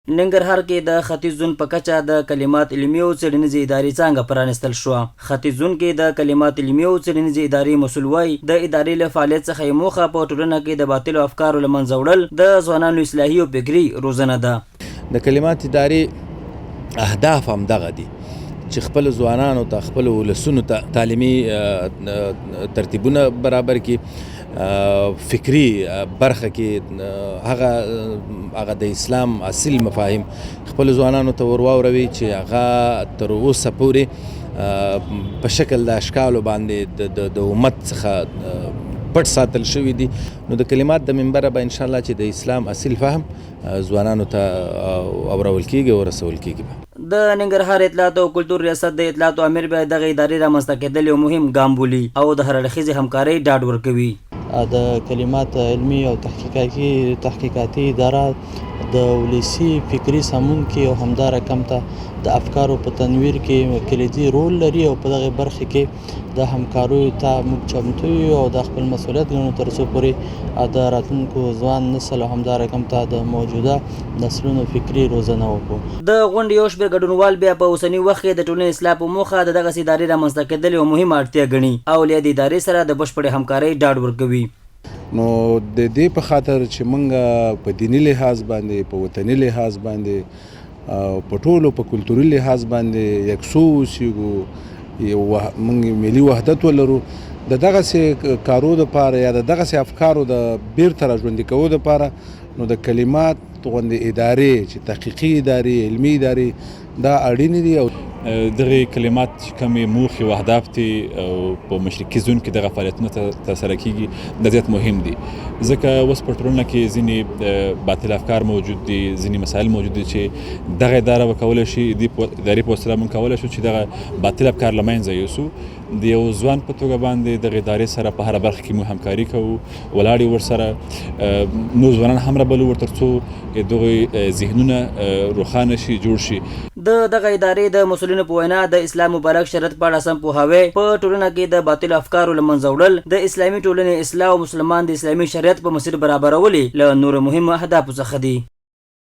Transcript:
ننګرهار کې د ختیځ زون په کچه د کلمات علمي او څېړنیزې ادارې څانګه پرانیستل شوه. ختیځ زون کې د کلمات علمي او څېړنیزې ادارې مسؤل وایي د ادارې له فعالیت څخه یې موخه په ټولنه کې د باطلو افکارو له منځه وړل د ځوانانو اصلاحي او فکري روزنه ده. د کلمات ادارې اهداف هم دغه دي چې خپل ځوانانو ته خپل ولسونو ته تعلیمي ترتیبونه برابر کړي، فکری برخه کې هغه د اسلام اصل مفاهیم خپل ځوانانو ته ورواوروي چې هغه تر اوسه پورې په شکل د اشکالو باندې د امت څخه پټ ساتل شوي دي. نو د کلمات د منبره به انشاءالله چې د اسلام اصل فهم ځوانانو ته اورول کیږي او رسول کیږي. د ننګرهار اطلاعات او کلتور ریاست د اطلاعاتو امیر به دغه ادارې رامنځته کېدل یو مهم ګام بولي او د هر اړخیزې همکارۍ ډاډ ورکوي. د کلمات علمي او تحقیقاتي اداره د ولسي فکري سمونکي او همدارنګه کم ته د افکارو په تنویر کې کلیدي رول لري او په دغه برخه کې د همکاریو ته موږ چمتو یو او د خپل مسؤلیت ګڼو تر څو پورې د راتلونکو ځوان نسل او همدارنګه کم ته د موجوده نسلونو فکري روزنه وکړو. د غونډې یو شمېر ګډونوال بیا په اوسني وخت کې د ټولنې اصلاح په موخه د دغسې ادارې رامنځته کېدل یو مهمه اړتیا ګڼي او له دې ادارې سره د بشپړې همکارۍ ډاډ ورکوي. نو د دې په خاطر چې موږ په دیني لحاظ باندې، په وطني لحاظ باندې، په ټولو په کلتوري لحاظ باندې یکسو اوسېږو، موږ ملي وحدت ولرو. د دغسې کارو دپاره یا د دغسې افکارو د بیرته راژوندي کولو دپاره نو د کلمات غوندې ادارې چې تحقیقي ادارې، علمي ادارې دا اړینې دي. او دغه کلمات چې کومې موخې او اهداف دي او په مشرقي زون کې دغه فعالیتونه ترسره کیږي دا زیات مهم دي، ځکه اوس په ټولنه کې ځینې باطل افکار موجود دي، ځینې مسایل موجود دي چې دغه اداره به کولی شي دې ادارې په وسیله موږ کولی شو چې دغه باطل افکار له منځه یوسو. د یو ځوان په توګه باندې دغه ادارې سره په هره برخه کې موږ همکاري کوو، ولاړ یو ورسره نور ځوانان هم رابلو ور تر څو دغوی ذهنونه روښانه شي، جوړ شي. د دغه ادارې د مسؤلینو په وینا د اسلام مبارک شریعت په اړه سم پوهاوی په ټولنه کې د باطلو افکارو له منځه وړل د اسلامي ټولنې اصلاح او مسلمان د اسلامي شریعت په مسیر برابرولې له نورو مهمو اهدافو څخه دي.